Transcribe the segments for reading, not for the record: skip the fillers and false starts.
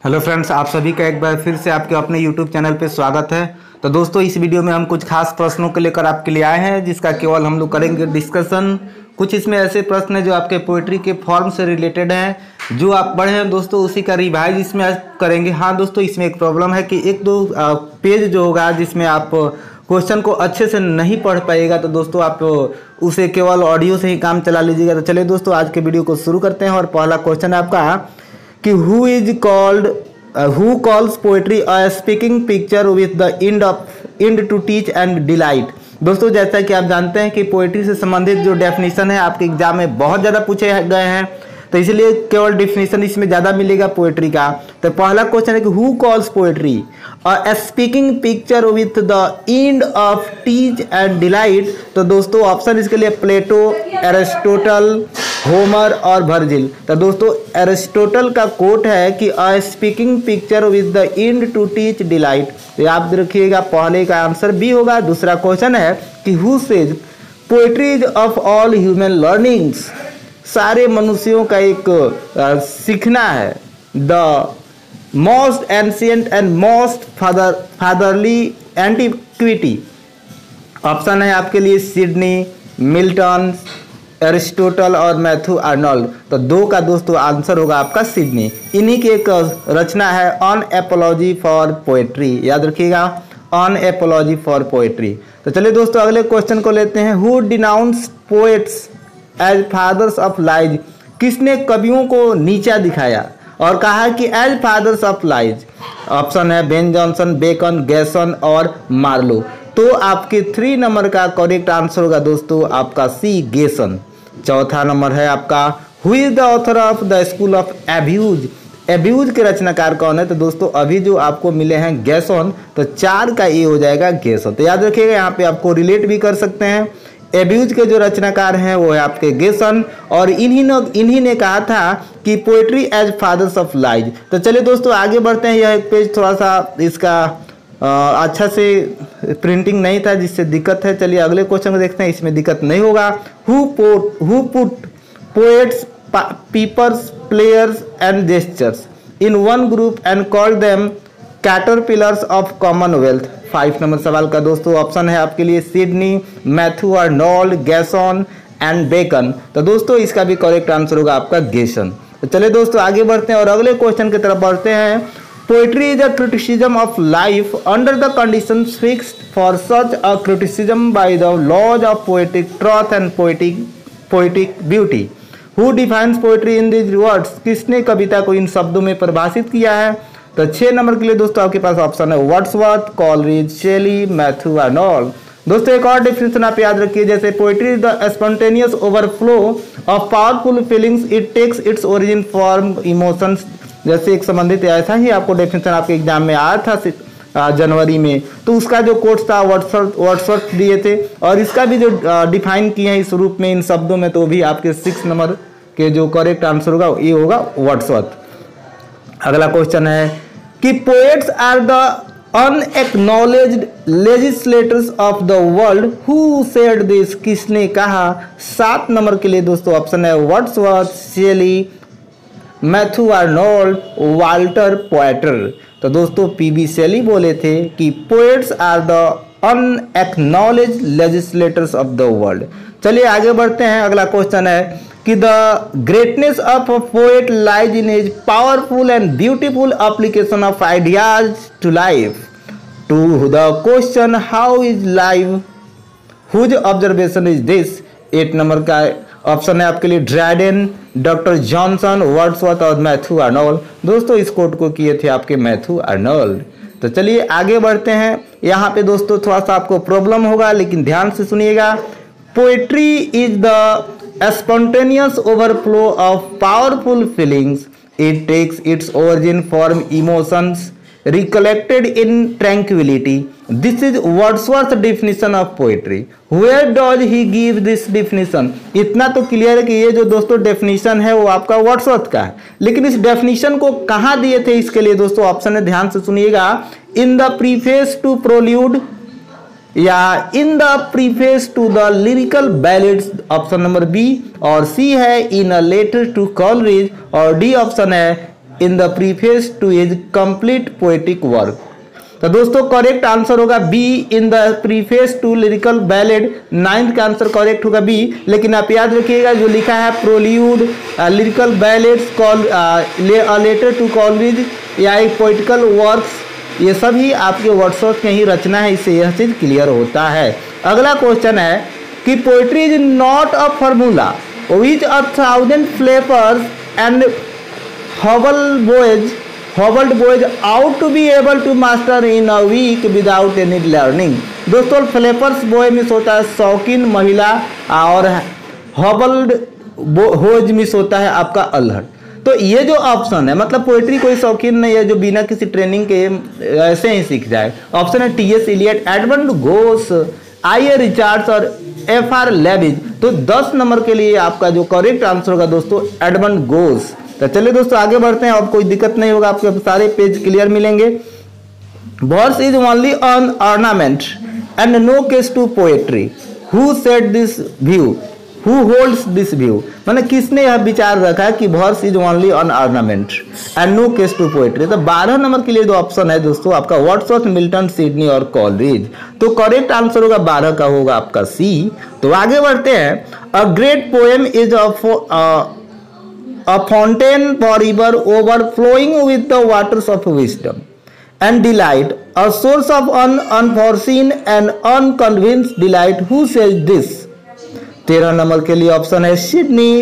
Hello friends, आप सभी का एक बार फिर से आपके अपने यूट्यूब चैनल पे स्वागत है। तो दोस्तों, इस वीडियो में हम कुछ खास प्रश्नों को लेकर आपके लिए आए हैं, जिसका केवल हम लोग करेंगे डिस्कशन। कुछ इसमें ऐसे प्रश्न हैं जो आपके पोइट्री के फॉर्म से रिलेटेड हैं, जो आप पढ़े हैं दोस्तों उसी का रिवाइज इसमें करेंगे। हाँ दोस्तों, इसमें एक प्रॉब्लम है कि एक दो पेज जो होगा जिसमें आप क्वेश्चन को अच्छे से नहीं पढ़ पाएगा, तो दोस्तों आप उसे केवल ऑडियो से ही काम चला लीजिएगा। तो चलिए दोस्तों, आज के वीडियो को शुरू करते हैं। और पहला क्वेश्चन है आपका कि who calls poetry a speaking picture with the end to teach and delight. दोस्तों, जैसा कि आप जानते हैं कि पोएट्री से संबंधित जो डेफिनेशन है आपके एग्जाम में बहुत ज़्यादा पूछे गए हैं, तो इसलिए केवल डेफिनेशन इसमें ज़्यादा मिलेगा पोएट्री का। तो पहला क्वेश्चन है कि who calls poetry a speaking picture with the end of teach and delight. तो दोस्तों ऑप्शन इसके लिए प्लेटो, एरिस्टोटल, होमर और वर्जिल। तो दोस्तों एरिस्टोटल का कोट है कि a speaking picture with the end to teach delight. तो याद रखिएगा, पहले का आंसर बी होगा। दूसरा क्वेश्चन है कि who says poetry is of all human learnings. सारे मनुष्यों का एक सीखना है। The most ancient and most fatherly antiquity. Option है आपके लिए सिडनी, मिल्टन, एरिस्टोटल और मैथ्यू आर्नोल्ड। तो दो का दोस्तों आंसर होगा आपका सिडनी। इन्हीं की एक रचना है ऑन एपोलॉजी फॉर पोएट्री। याद रखिएगा, ऑन एपोलॉजी फॉर पोएट्री। तो चलिए दोस्तों अगले क्वेश्चन को लेते हैं। Who denounce poets as fathers of lies. किसने कवियों को नीचा दिखाया और कहा कि as fathers of lies. Option है बेन जॉनसन, बेकन, गैसन और मार्लो। तो आपके 3 नंबर का करेक्ट आंसर होगा दोस्तों आपका सी, गेसन। चौथा नंबर है आपका who is the author of the school of abuse. Abuse के रचनाकार कौन है? तो दोस्तों अभी जो आपको मिले हैं गैसन, तो 4 का ए हो जाएगा गेसन। तो याद रखिएगा, यहाँ पे आपको रिलेट भी कर सकते हैं। एब्यूज के जो रचनाकार हैं वो है आपके गेसन, और इन्हीं ने कहा था कि poetry as fathers of lies. तो चलिए दोस्तों आगे बढ़ते हैं। यह एक पेज थोड़ा सा इसका अच्छा से प्रिंटिंग नहीं था, जिससे दिक्कत है। चलिए अगले क्वेश्चन को देखते हैं, इसमें दिक्कत नहीं होगा। Who put poets, pipers, players and gestures in one group and called them caterpillars of commonwealth. 5 number सवाल का दोस्तों ऑप्शन है आपके लिए Sidney, Matthew Arnold, Gosson and Bacon. तो दोस्तों इसका भी करेक्ट आंसर होगा आपका गेसन। तो चलिए दोस्तों आगे बढ़ते हैं और अगले क्वेश्चन की तरफ बढ़ते हैं। Poetry is a criticism of life under the conditions fixed for such a criticism by the laws of poetic truth and poetic beauty. Who defines poetry in this words. किसने कविता को इन शब्दों में परिभाषित किया है? तो 6 नंबर के लिए दोस्तों आपके पास ऑप्शन है Wordsworth, Coleridge, Shelley, Matthew Arnold. दोस्तों एक और डेफिनेशन आप याद रखिए, जैसे poetry is the spontaneous overflow of powerful feelings, it takes its origin from emotions. जैसे एक संबंधित ऐसा ही आपको डेफिनेशन आपके एग्जाम में आया था जनवरी में, तो उसका जो कोर्स था वर्ड्सवर्थ दिए थे, और इसका भी जो डिफाइन किए हैं इस रूप में इन शब्दों में, तो भी आपके 6 नंबर के जो करेक्ट आंसर होगा ये होगा वर्ड्सवर्थ। अगला क्वेश्चन है कि poets are the unacknowledged legislators of the world. Who said this. किसने कहा? 7 नंबर के लिए दोस्तों ऑप्शन है Wordsworth, Shelley, Matthew Arnold, Walter Pater. तो दोस्तों पीबी शेली बोले थे कि poets are the unacknowledged legislators of the world. चलिए आगे बढ़ते हैं। अगला क्वेश्चन है कि the greatness of a poet lies in his powerful and beautiful application of ideas to life. To the question how is life, whose observation is this. 8 number का option है आपके लिए ड्राइडेन, डॉक्टर जॉनसन, वर्ड्सवर्थ और Matthew Arnold. दोस्तों इस coat को किए थे आपके मैथ्यू आर्नोल्ड। तो चलिए आगे बढ़ते हैं। यहाँ पे दोस्तों थोड़ा सा आपको प्रॉब्लम होगा, लेकिन ध्यान से सुनिएगा। Poetry is the spontaneous overflow of powerful feelings. It takes its origin from emotions recollected in tranquility. This is Wordsworth's definition of poetry. Where does he give this definition? इतना तो क्लियर है कि ये जो दोस्तों डेफिनेशन है वो आपका वर्ड्सवर्थ का है, लेकिन इस डेफिनेशन को कहाँ दिए थे इसके लिए दोस्तों ऑप्शन है, ध्यान से सुनिएगा। In the preface to prelude, या in the preface to the lyrical ballads, option number B, और सी है in a letter to Coleridge, और डी ऑप्शन है in the preface to his complete poetic work. तो दोस्तों correct answer होगा B, in the preface to lyrical ballad. 9th का answer correct होगा B. लेकिन आप याद रखिएगा जो लिखा है prelude, lyrical ballads, letter to Coleridge या एक पोइटिकल वर्क्स, ये सभी आपके वर्ड्सवर्थ की ही रचना है, इससे यह चीज क्लियर होता है। अगला क्वेश्चन है कि poetry is not a formula which 1000 flappers and hobbled boys out to be able to master in a week without any learning. दोस्तों फ्लेपर्स बॉय मिस होता है शौकीन महिला, और हॉबल्ड होज मिस होता है आपका अल्हड़। तो ये जो ऑप्शन है, मतलब पोएट्री कोई शौकीन नहीं है जो बिना किसी ट्रेनिंग के ऐसे ही सीख जाए। ऑप्शन है T S. Eliot, Edmund Gosse, I A. Richards और एफ.आर. लेविज। तो 10 नंबर के लिए आपका जो करेक्ट आंसर होगा दोस्तों एडमंड घोष। तो चलिए दोस्तों आगे बढ़ते हैं, अब कोई दिक्कत नहीं होगा, आपके सारे पेज क्लियर मिलेंगे। Verse is only on ornament and no case to poetry. Who said this view, who holds this view, मैंने किसने यह विचार रखा कि verse is only on ornament and no case to poetry. तो 12 नंबर के लिए जो ऑप्शन है दोस्तों आपका वर्ड्सवर्थ, मिल्टन, सिडनी और कॉलरिज। तो करेक्ट आंसर होगा 12 का होगा आपका सी। तो आगे बढ़ते हैं। A great poem is a fountain forever overflowing with the waters of wisdom and delight, a source of unforeseen and unconvinced delight. Who says this? 13 number के लिए ऑप्शन है सिडनी,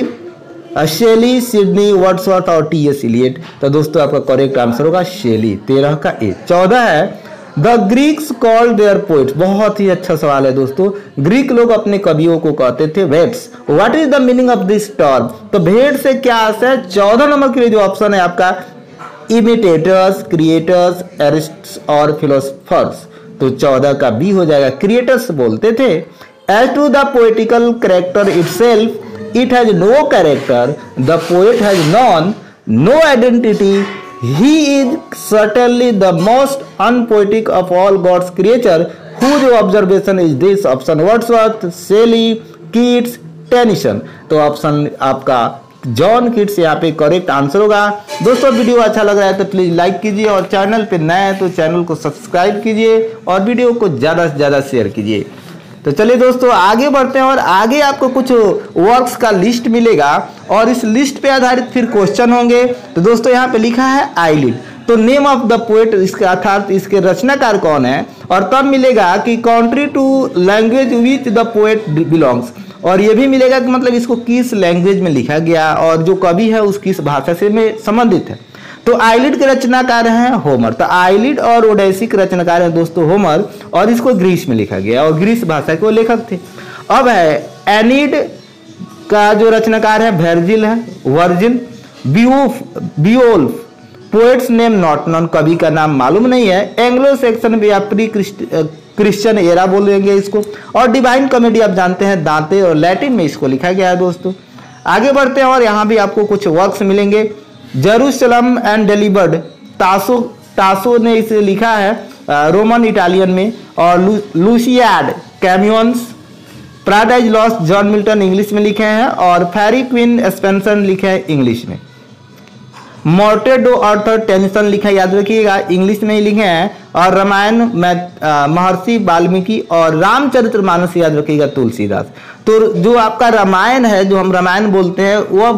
शेली, सिडनी, वर्ड्सवर्थ और टी.एस. इलियट। तो दोस्तों आपका correct answer होगा शेली, 13 का A. 14 है the Greeks called their poets. बहुत ही अच्छा सवाल है दोस्तों। ग्रीक लोग अपने कवियों को कहते थे वेट्स। What is the meaning of this term? तो भेड़ से क्या अर्थ है? 14 नंबर के लिए जो ऑप्शन है आपका इमिटेटर्स, क्रिएटर्स, एरिस्ट्स और फिलोसफर्स। तो 14 का बी हो जाएगा। क्रिएटर्स बोलते थे। As to the poetical character itself, it has no character, the poet has no identity, he is certainly the most unpoetic of all God's creature. Whose observation is this? Option Wordsworth, Shelley, Keats, Tennyson. तो option आपका John Keats यहाँ पे correct answer होगा। दोस्तों video अच्छा लग रहा है तो प्लीज लाइक कीजिए, और चैनल पे नए हैं तो चैनल को सब्सक्राइब कीजिए और वीडियो को ज़्यादा से ज़्यादा शेयर कीजिए। तो चलिए दोस्तों आगे बढ़ते हैं, और आगे आपको कुछ वर्क्स का लिस्ट मिलेगा और इस लिस्ट पे आधारित फिर क्वेश्चन होंगे। तो दोस्तों यहाँ पे लिखा है आईलिड, तो नेम ऑफ द पोएट, इसका अर्थात इसके रचनाकार कौन है, और तब मिलेगा कि country to language which the poet belongs, और ये भी मिलेगा कि मतलब इसको किस लैंग्वेज में लिखा गया और जो कवि है उस किस भाषा से में संबंधित है। तो आइलिड के रचनाकार हैं होमर। तो आइलिड और ओडेसी के रचनाकार हैं दोस्तों होमर, और इसको ग्रीस में लिखा गया और ग्रीस भाषा के वो लेखक थे। अब है एनीड का जो रचनाकार है Virgil, Beowulf, poets name not non, कवि का नाम मालूम नहीं है। एंग्लो सेक्शन या प्री क्रिश्चियन एरा बोलेंगे इसको, और डिवाइन कॉमेडी आप जानते हैं दांते, और लैटिन में इसको लिखा गया है दोस्तों। आगे बढ़ते हैं और यहाँ भी आपको कुछ वर्क्स मिलेंगे। जेरूशलम एंड डिलीवर्ड, तासो ने इसे लिखा है रोमन इटालियन में, और Lusiad Camoens, Paradise Lost John Milton English में लिखे हैं, और फेरी क्वीन स्पेंसर लिखे हैं इंग्लिश में। मोर्टेडो ऑर्थर टेनिसन लिखा है, याद रखिएगा इंग्लिश में ही लिखे हैं, और रामायण महर्षि वाल्मीकि, और रामचरितमानस याद रखिएगा तुलसीदास। तो जो आपका रामायण है, जो हम रामायण बोलते हैं, वह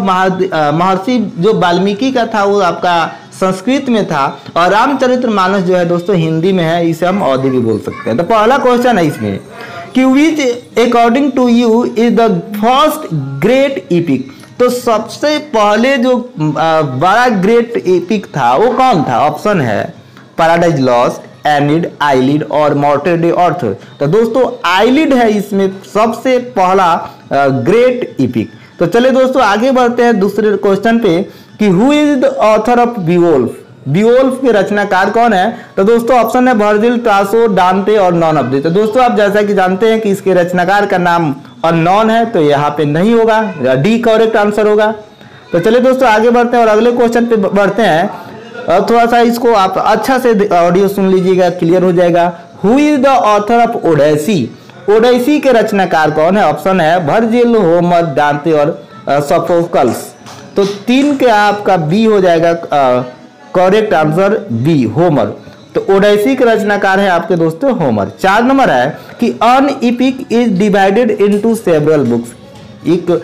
महर्षि जो वाल्मीकि का था वो आपका संस्कृत में था, और रामचरितमानस जो है दोस्तों हिंदी में है, इसे हम अवधी भी बोल सकते हैं। तो पहला क्वेश्चन है इसमें कि which according to you is the first great epic. तो सबसे पहले जो बड़ा ग्रेट एपिक था वो कौन था? ऑप्शन है पैराडाइज लॉस्ट, एनिड, आइलिड और मोर्टेड ऑर्थर। तो दोस्तों आइलिड है इसमें सबसे पहला ग्रेट एपिक। तो चलिए दोस्तों आगे बढ़ते हैं दूसरे क्वेश्चन पे कि who is the author of Beowulf. Beowulf के रचनाकार कौन है? तो दोस्तों ऑप्शन है वर्जिल, तासो, डांते और नॉन ऑफ दिस। तो दोस्तों आप जैसा कि जानते हैं कि इसके रचनाकार का नाम अननोन है, तो यहाँ पे नहीं होगा, डी करेक्ट आंसर होगा। तो चलिए दोस्तों आगे बढ़ते हैं और अगले क्वेश्चन पे बढ़ते हैं। थोड़ा सा इसको आप अच्छा से ऑडियो सुन लीजिएगा, क्लियर हो जाएगा। Who is the author of Odyssey. Odyssey के रचनाकार कौन है? ऑप्शन है वर्जिल, होमर, डांते और सोफोक्लस। तो 3 का आपका बी हो जाएगा करेक्ट आंसर बी, होमर। तो ओडेसी के रचनाकार है आपके दोस्तों होमर। 4 नंबर है कि an epic is divided into several books. एक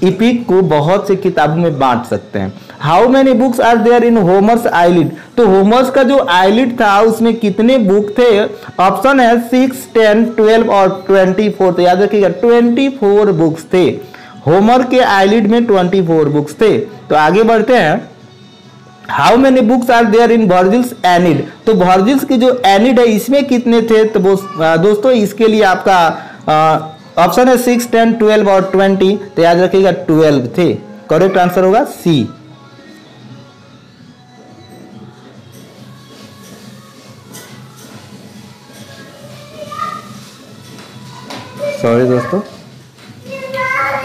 इपिक को बहुत से किताबों में बांट सकते हैं। How many books are there in Homer's Iliad. तो होमर्स का जो आइलिड था उसमें कितने बुक थे? ऑप्शन है 6, 10, 12 और 24। तो याद रखिएगा 24 बुक्स थे। होमर के आइलिड में 24 बुक्स थे। तो आगे बढ़ते हैं। How many books are there in Virgil's Aeneid. तो वर्जिल्स की जो एनिड है इसमें कितने थे? तो दोस्तों इसके लिए आपका ऑप्शन है 6, 10, 12 और 20। तो याद रखिएगा 12 थे। करेक्ट आंसर होगा सी। सॉरी दोस्तों,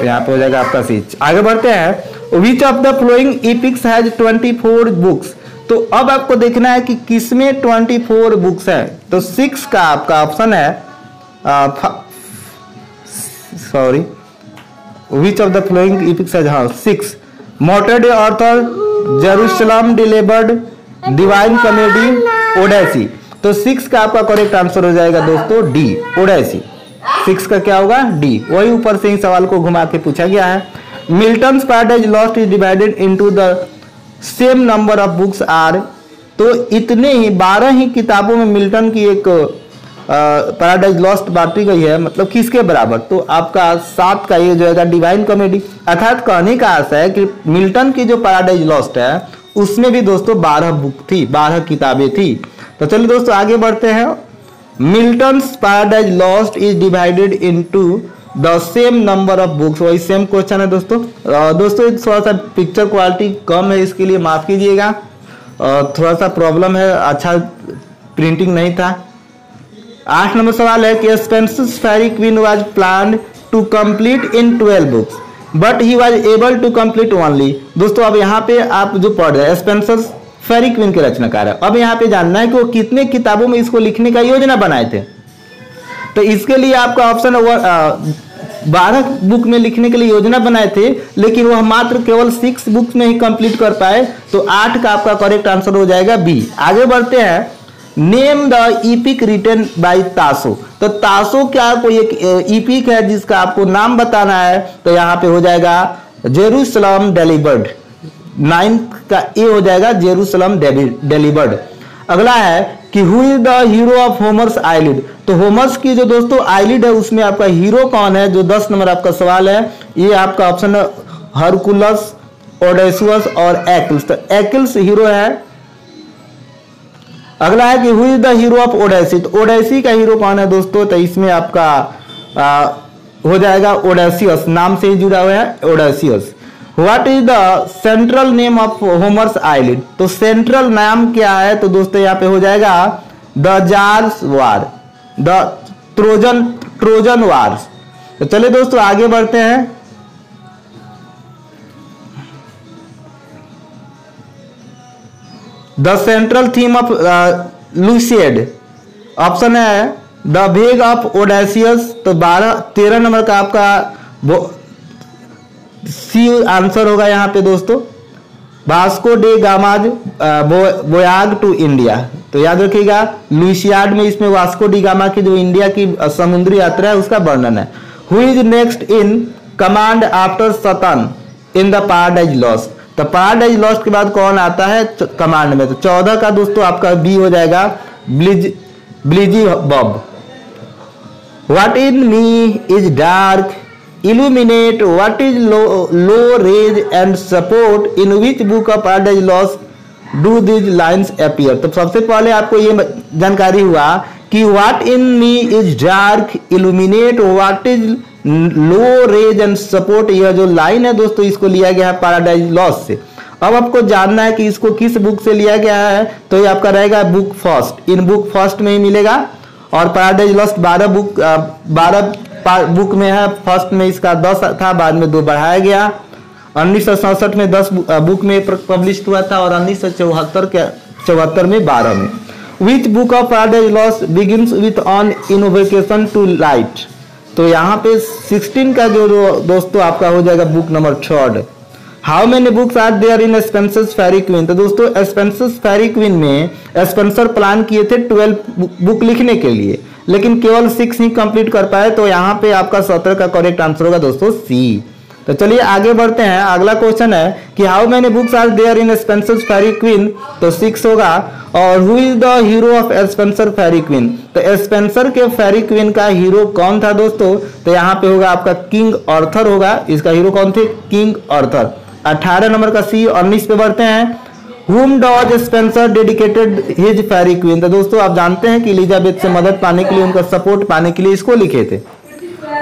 यहाँ पे हो जाएगा आपका सी। आगे बढ़ते हैं। विच of the flowing epics has 24 books. तो अब आपको देखना है कि किसमें 24 बुक्स है। तो 6 का आपका ऑप्शन है sorry, which of the flowing epics has 6 Morte d'Arthur, Jerusalem Delivered, Divine Comedy, Odyssey. तो 6 का आपका करेक्ट आंसर हो जाएगा दोस्तों डी, ओडेसी। 6 का क्या होगा? डी। वही ऊपर से ही सवाल को घुमा के पूछा गया है। Milton's Paradise Lost is divided into the same number of books are. तो इतने ही 12 ही किताबों में मिल्टन की एक पैराडाइज लॉस्ट बांटी गई है, मतलब किसके बराबर? तो आपका 7 का ये जो है डिवाइन कॉमेडी। अर्थात कहने का आशा है कि मिल्टन की जो पैराडाइज लॉस्ट है उसमें भी दोस्तों 12 बुक थी, 12 किताबें थी। तो चलिए दोस्तों आगे बढ़ते हैं। Milton's Paradise Lost is divided into the same number of books. वही सेम क्वेश्चन है दोस्तों। दोस्तों थोड़ा सा पिक्चर क्वालिटी कम है, इसके लिए माफ कीजिएगा, थोड़ा सा प्रॉब्लम है, अच्छा प्रिंटिंग नहीं था। 8 नंबर सवाल है कि Spenser's Faerie Queene was planned to complete in 12 books but he was able to complete only. दोस्तों अब यहाँ पे आप जो पढ़ रहे हैं स्पेंसर्स फेरी क्वीन के रचनाकार है। अब यहाँ पे जानना है कि वो कितने किताबों में इसको लिखने का योजना बनाए थे। तो इसके लिए आपका ऑप्शन 12 बुक में लिखने के लिए योजना बनाए थे, लेकिन वह मात्र केवल 6 बुक्स में ही कंप्लीट कर पाए। तो 8 का आपका करेक्ट आंसर हो जाएगा बी। आगे बढ़ते हैं। Name the epic written by Tasso. तो तासो क्या कोई एक इपिक है जिसका आपको नाम बताना है? तो यहाँ पे हो जाएगा जेरूशलम डिलीवर्ड। 9 का ए हो जाएगा जेरूशलम डिलीवर्ड। अगला है कि who is the hero of होमर्स Iliad. तो होमर्स की जो दोस्तों आइलिड है उसमें आपका हीरो कौन है? जो 10 नंबर आपका सवाल है, ये आपका ऑप्शन है हरकुलस, ओडेसियस और एक्लिस। तो एक्लिस हीरो है। अगला है कि who is the hero of Odyssey. तो ओडेसी का हीरो कौन है दोस्तों? तो इसमें आपका हो जाएगा ओडेसियस, नाम से ही जुड़ा हुआ है Odysseus. What is the central name of होमर्स Iliad. तो सेंट्रल नाम क्या है? तो दोस्तों यहाँ पे हो जाएगा the jars war, the Trojan wars. तो चलिए दोस्तों आगे बढ़ते हैं। The central theme of lucid. Option है द भेग ऑफ ओडेसियस। तो 13 नंबर का आपका सी आंसर होगा यहाँ पे दोस्तों। वास्को डे गामाज बोयाग टू इंडिया। तो याद रखिएगा लुसियाड में इसमें वास्को डी गामा की जो इंडिया की समुद्री यात्रा है उसका वर्णन है। Who is next in command after Satan in the Paradise Lost. तो पैराडाइज लॉस्ट के बाद कौन आता है कमांड में? तो 14 का दोस्तों आपका बी हो जाएगा Beelzebub. What in me is dark illuminate what is low raise and support in which book of Paradise Lost do these lines appear। तो सबसे पहले आपको ये जानकारी हुआ कि what in me is dark, illuminate what is low raise and support। यह जो लाइन है दोस्तों इसको लिया गया है पैराडाइज लॉस्ट से। अब आपको जानना है कि इसको किस बुक से लिया गया है। तो ये आपका रहेगा book first, in book first में ही मिलेगा। और पैराडाइज लॉस्ट 12 बुक में है। फर्स्ट में इसका 10 था, बाद में 2 बढ़ाया गया। 1967 में 10 बुक में पब्लिश हुआ था और 1974 में 12 में। Which book of Paradise Lost begins with on innovation to light. तो यहाँ पे 16 का जो दोस्तों आपका हो जाएगा book number 3। How many books are there in Spenser's Faerie Queene. तो दोस्तों स्पेंसर्स फेरी क्वीन में स्पेंसर प्लान किए थे 12 बुक लिखने के लिए, लेकिन केवल 6 ही कंप्लीट कर पाए। तो यहाँ पे आपका 17 का करेक्ट आंसर होगा दोस्तों सी। तो चलिए आगे बढ़ते हैं। अगला क्वेश्चन है कि how many books are there in Spenser's Faerie Queene, तो 6 होगा। और who is the hero of Spenser Faerie Queene, तो स्पेंसर के फेरी क्वीन का हीरो कौन था दोस्तों, तो यहाँ पे होगा आपका किंग आर्थर होगा। इसका हीरो कौन थे, किंग आर्थर। 18 नंबर का सी। 19 पे बढ़ते हैं। Whom does Spencer dedicated his fairy queen, तो दोस्तों आप जानते हैं कि एलिजाबेथ से मदद पाने के लिए, उनका सपोर्ट पाने के लिए इसको लिखे थे।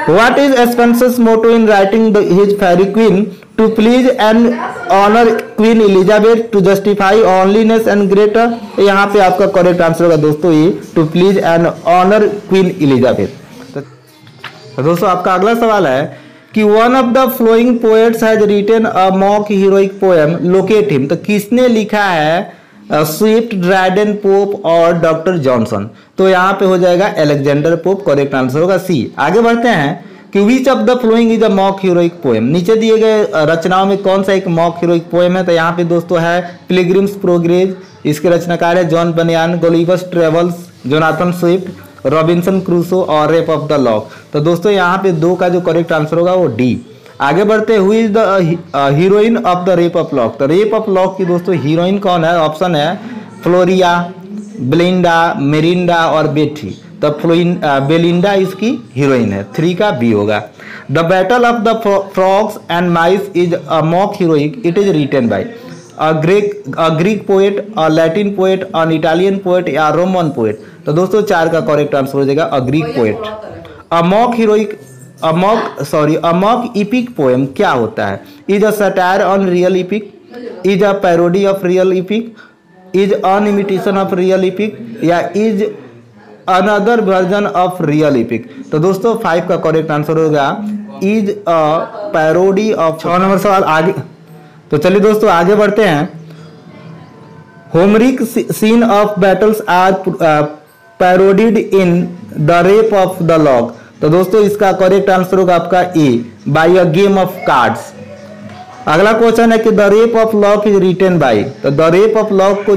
What is Spencer's motto in writing his fairy queen? To please and honor Queen Elizabeth, to justify holiness and greater। यहाँ पे आपका करेक्ट आंसर होगा दोस्तों ये, to please and honor Queen Elizabeth। तो दोस्तों आपका अगला सवाल है कि one of the following poets has written a mock heroic poem, locate him. तो किसने लिखा है स्विफ्ट, ड्राइडेन, पोप और डॉक्टर जॉनसन। तो यहाँ पे हो जाएगा अलेक्जेंडर पोप, करेक्ट आंसर होगा सी। आगे बढ़ते हैं कि विच of the following is a mock heroic poem. नीचे दिए गए रचनाओं में कौन सा एक मॉक हीरोइक पोएम है, तो यहाँ पे दोस्तों है पिलग्रिम्स प्रोग्रेस, इसके रचनाकार है जॉन बनियान, Gulliver's travels, Jonathan Swift, Robinson Crusoe और रेप ऑफ द लॉक। तो दोस्तों यहाँ पे 2 का जो करेक्ट आंसर होगा वो डी। आगे बढ़ते हैं, who is the heroine of the Rape of Lock. तो रेप ऑफ लॉक की दोस्तों हीरोइन कौन है, ऑप्शन है फ्लोरिया, बेलिंडा, मेरिंडा और बेटी। तो बेलिंडा इसकी हीरोइन है, 3 का बी होगा। The battle of the frogs and mice is a mock heroic, it is written by a Greek poet, a Latin poet, an Italian poet या रोमन पोएट। तो दोस्तों 4 का करेक्ट आंसर हो जाएगा a Greek poet. A mock epic poem क्या होता है, is a satire on real epic, is a parody of real epic, is an imitation of real epic या is another version of real epic. तो दोस्तों 5 का correct answer होगा is a parody of. 6 number सवाल आगे। तो चलिए दोस्तों आगे बढ़ते हैं। Homeric scene of battles are parodied in the Rape of the Lock. तो दोस्तों इसका करेक्ट आंसर होगा आपका A, by a game of cards. अगला क्वेश्चन है कि the Rape of Lock is written by. तो द रेप ऑफ लॉक को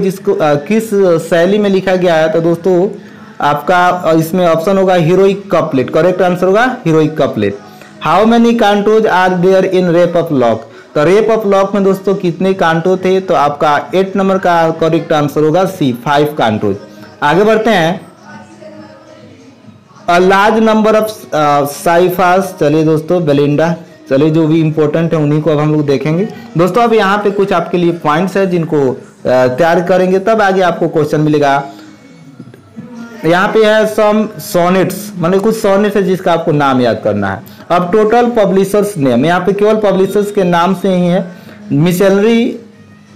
किस शैली में लिखा गया है, तो दोस्तों आपका इसमें ऑप्शन होगा हीरोइक कपलेट, करेक्ट आंसर होगा heroic couplet. How many cantos are there in Rape of Lock. तो रेप ऑफ लॉक में दोस्तों कितने कांटो थे, तो आपका 8 नंबर का करेक्ट आंसर होगा सी, 5 कांटोज। आगे बढ़ते हैं। अ लार्ज नंबर ऑफ साइफास, चलिए दोस्तों बेलिंडा, चलिए जो भी इंपॉर्टेंट है उन्हीं को अब हम लोग देखेंगे। दोस्तों अब यहाँ पे कुछ आपके लिए पॉइंट्स है जिनको तैयार करेंगे तब आगे आपको क्वेश्चन मिलेगा। यहाँ पे है सम सोनेट्स, मतलब कुछ सोनेट्स है जिसका आपको नाम याद करना है। अब टोटल पब्लिशर्स नेम, यहाँ पे केवल पब्लिशर्स के नाम से ही है।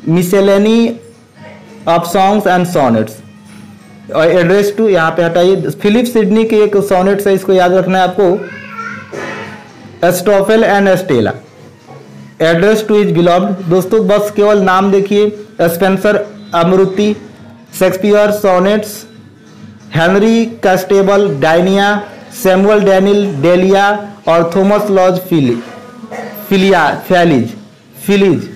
मिसेलेनी ऑफ सॉन्ग्स एंड सोनेट्स और एड्रेस टू, यहाँ पे हटाइए। फिलिप सिडनी के एक सोनेट्स है, इसको याद रखना है आपको, Astrophel and Stella, address to his beloved. दोस्तों बस केवल नाम देखिए, Spenser Amoretti, Shakespeare sonnets, Henry Constable Diana, Samuel Daniel Delia और Thomas Lodge Phillis,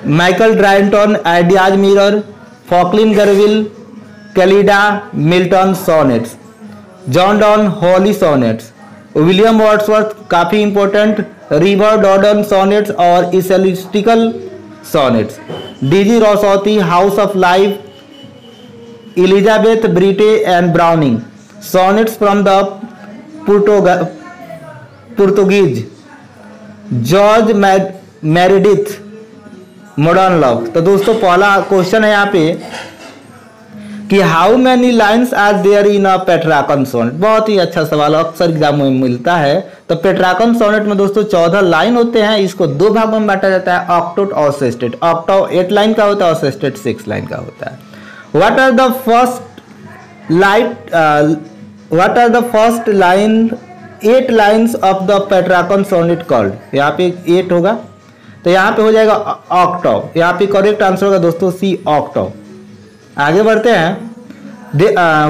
Michael Drayton Idea's Mirror, Fulke Greville, Caelica Milton sonnets, John Donne Holy Sonnets, William Wordsworth काफी important, River Duddon sonnets और Ecclesiastical sonnets, DG Rossetti House of Life, Elizabeth Barrett and Browning, sonnets from the Portuguese, George Meredith, Modern love. तो दोस्तों पहला question है यहाँ पे कि how many lines are there in a Petrarchan sonnet. बहुत ही अच्छा सवाल, अक्सर एग्जाम में मिलता है। तो पेट्राकन सोनेट में दोस्तों 14 लाइन होते हैं। इसको 2 भागों में बांटा जाता है, ऑक्टोट और सेस्टेट। ऑक्टो 8 लाइन का होता है और सेस्टेट 6 लाइन का होता है। What are the first 8 lines of the Petrarchan sonnet called? यहाँ पे 8 होगा, तो यहाँ पे हो जाएगा ऑक्टव। यहाँ पे करेक्ट आंसर होगा दोस्तों सी, ऑक्टव। आगे बढ़ते हैं।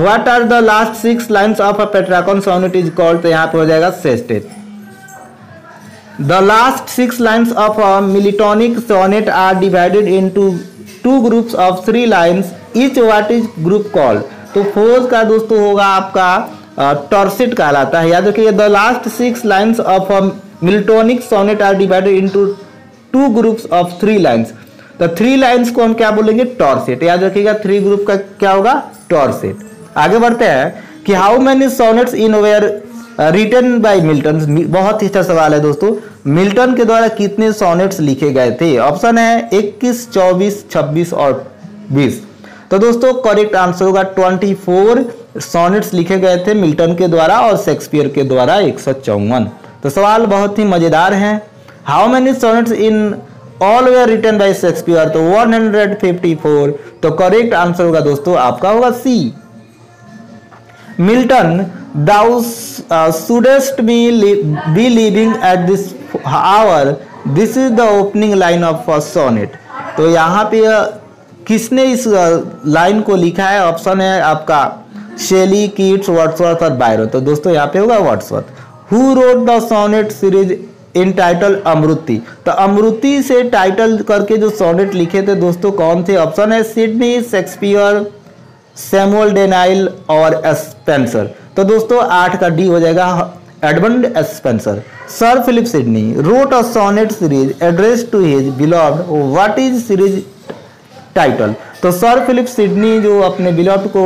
What are the last 6 lines of a Petrarchan sonnet is called? तो यहाँ पे हो जाएगा sestet. The last 6 lines of a Miltonic sonnet are divided into 2 groups of 3 lines, each what is group called. तो फोर्थ का दोस्तों होगा आपका टॉर्सेट कहलाता है। याद रखिए, the last 6 lines of a Miltonic sonnet are divided into 2 groups of 3 lines. तो 3 लाइन्स को हम क्या बोलेंगे? टॉर्सेट। याद रखिएगा 3 ग्रुप का क्या होगा? टॉर्सेट। आगे बढ़ते हैं कि how many sonnets in were written by Milton. बहुत ही अच्छा सवाल है दोस्तों। मिल्टन के द्वारा कितने सोनेट्स लिखे गए थे? ऑप्शन है 21, 24, 26 और 20। तो दोस्तों करेक्ट आंसर होगा 24 सोनेट्स लिखे गए थे मिल्टन के द्वारा और शेक्सपियर के द्वारा 154। तो सवाल बहुत ही मजेदार है। How many sonnets in all were written by Shakespeare? तो 154। तो करेक्ट आंसर होगा दोस्तों आपका होगा C. Milton, thou shouldst be leaving at this hour, this is the opening line of a sonnet। तो यहाँ पे किसने इस लाइन को लिखा है? ऑप्शन है आपका शेली, कीट्स, वर्ड्सवर्थ और बायरो। तो दोस्तों यहाँ पे होगा Wordsworth. Who wrote the sonnet series in title Amoretti? तो अमृति से टाइटल करके जो सोनेट लिखे थे दोस्तों कौन थे? ऑप्शन है सिडनी, शेक्सपियर, सैमुअल डेनाइल और स्पेंसर। तो दोस्तों 8 का डी हो जाएगा Edmund Spenser. Sir Philip Sidney wrote a sonnet series address to his beloved, what is series title? तो सर फिलिप सिडनी जो अपने बिलव्ड को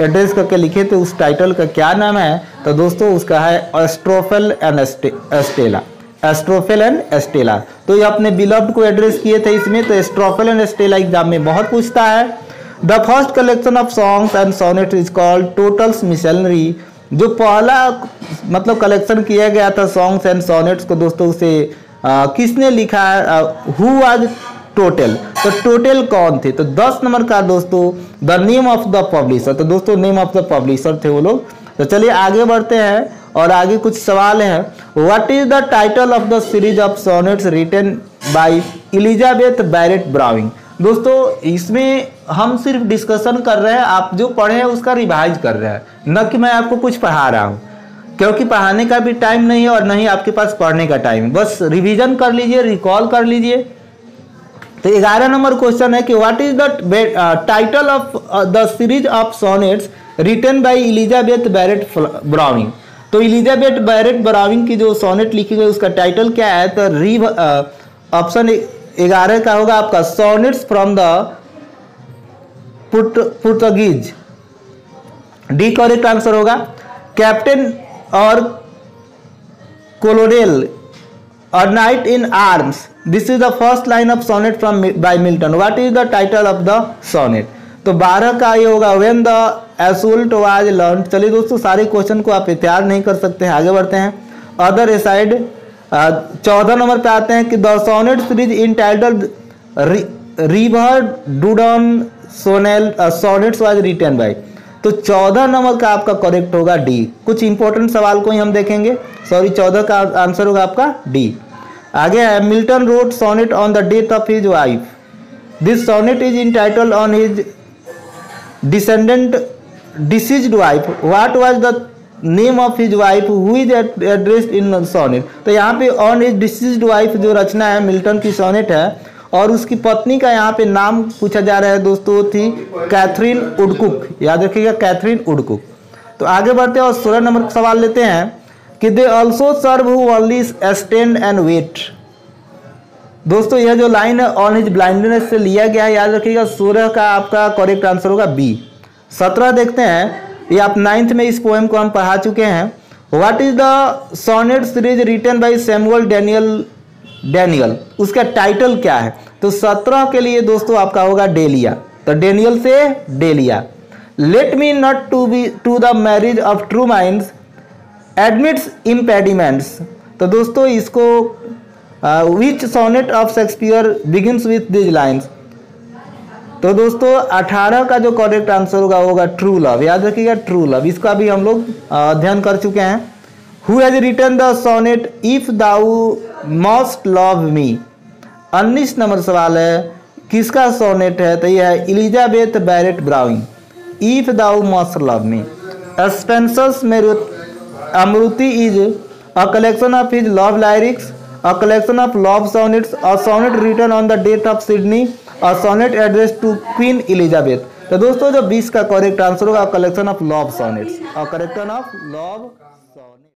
एड्रेस करके लिखे थे उस टाइटल का क्या नाम है? तो दोस्तों उसका है एस्ट्रोफेल एंड एस्टेला। एस्ट्रोफेल and Estella. तो ये अपने बिलव्ड को एड्रेस किए थे इसमें। तो एस्ट्रोफेल एंड एस्टेला एग्जाम में बहुत पूछता है। The first collection of songs and sonnet is called Tottel's Miscellany. जो पहला मतलब कलेक्शन किया गया था सॉन्ग्स एंड सोनेट्स को दोस्तों उसे किसने लिखा है? Who was total? तो टोटल कौन थे? तो 10 नंबर का दोस्तों the name of the publisher. तो दोस्तों नेम ऑफ द पब्लिशर थे वो लोग। तो चलिए आगे बढ़ते हैं और आगे कुछ सवाल है। What is the title of the series of sonnets written by Elizabeth Barrett Browning? दोस्तों इसमें हम सिर्फ डिस्कशन कर रहे हैं, आप जो पढ़े हैं उसका रिवाइज कर रहे हैं, न कि मैं आपको कुछ पढ़ा रहा हूँ, क्योंकि पढ़ाने का भी टाइम नहीं है और न ही आपके पास पढ़ने का टाइम है। बस रिवीजन कर लीजिए, रिकॉल कर लीजिए। तो 11 नंबर क्वेश्चन है कि what is the title of the series of sonnets written by Elizabeth Barrett Browning? तो एलिजाबेथ बैरेट ब्राउनिंग की जो सोनेट लिखी गई उसका टाइटल क्या है? तो ऑप्शन 11 का होगा आपका sonnets from the Portuguese. D correct answer होगा। कैप्टन और कोलोरेल और knight in arms, this is the first line of sonnet from by Milton. What is the title of the sonnet? तो 12 का ये होगा when the assault was learn. चलिए दोस्तों सारे क्वेश्चन को आप तैयार नहीं कर सकते हैं, आगे बढ़ते हैं। अदर एसाइड 14 नंबर पे आते हैं कि the sonnet series in title River Duddon sonnets was written by. तो 14 नंबर का आपका करेक्ट होगा डी। कुछ इंपॉर्टेंट सवाल को ही हम देखेंगे। सॉरी 14 का आंसर होगा आपका डी। आगे है Milton wrote sonnet on the death of his wife. This sonnet is entitled on his descendant deceased wife. What was the name of his wife who is addressed in sonnet? तो यहाँ पे on his deceased wife जो रचना है Milton की sonnet है और उसकी पत्नी का यहाँ पे नाम पूछा जा रहा है दोस्तों, थी कैथरीन वुडकुक। याद रखिएगा कैथरीन वुडकुक। तो आगे बढ़ते हैं और 16 नंबर का सवाल लेते हैं कि they also serve who only stand and wait. दोस्तों यह जो लाइन है ऑन हिज ब्लाइंडनेस से लिया गया है, याद रखिएगा। 16 का आपका करेक्ट आंसर होगा बी। 17 देखते हैं, ये आप 9th में इस पोएम को हम पढ़ा चुके हैं। What is the sonnet series written by Samuel Daniel, उसका टाइटल क्या है? तो 17 के लिए दोस्तों आपका होगा डेलिया। तो डेनियल से Delia. Let me not to be to the marriage of true minds admits impediments. तो दोस्तों इसको which sonnet of Shakespeare begins with this lines? तो दोस्तों 18 का जो करेक्ट आंसर होगा ट्रू लव। याद रखिएगा ट्रू लव, इसका भी हम लोग अध्ययन कर चुके हैं। Who has written the sonnet if thou must love me? 19 number सवाल है किसका सोनेट है? तो यह है Elizabeth Barrett Browning, if thou must love me. Spenser's में Amoretti is a collection of his love lyrics, a collection of love sonnets, a sonnet written on the death of Sidney, a sonnet address to Queen Elizabeth. तो दोस्तों जो 20 का correct answer होगा collection of love sonnets, a collection of love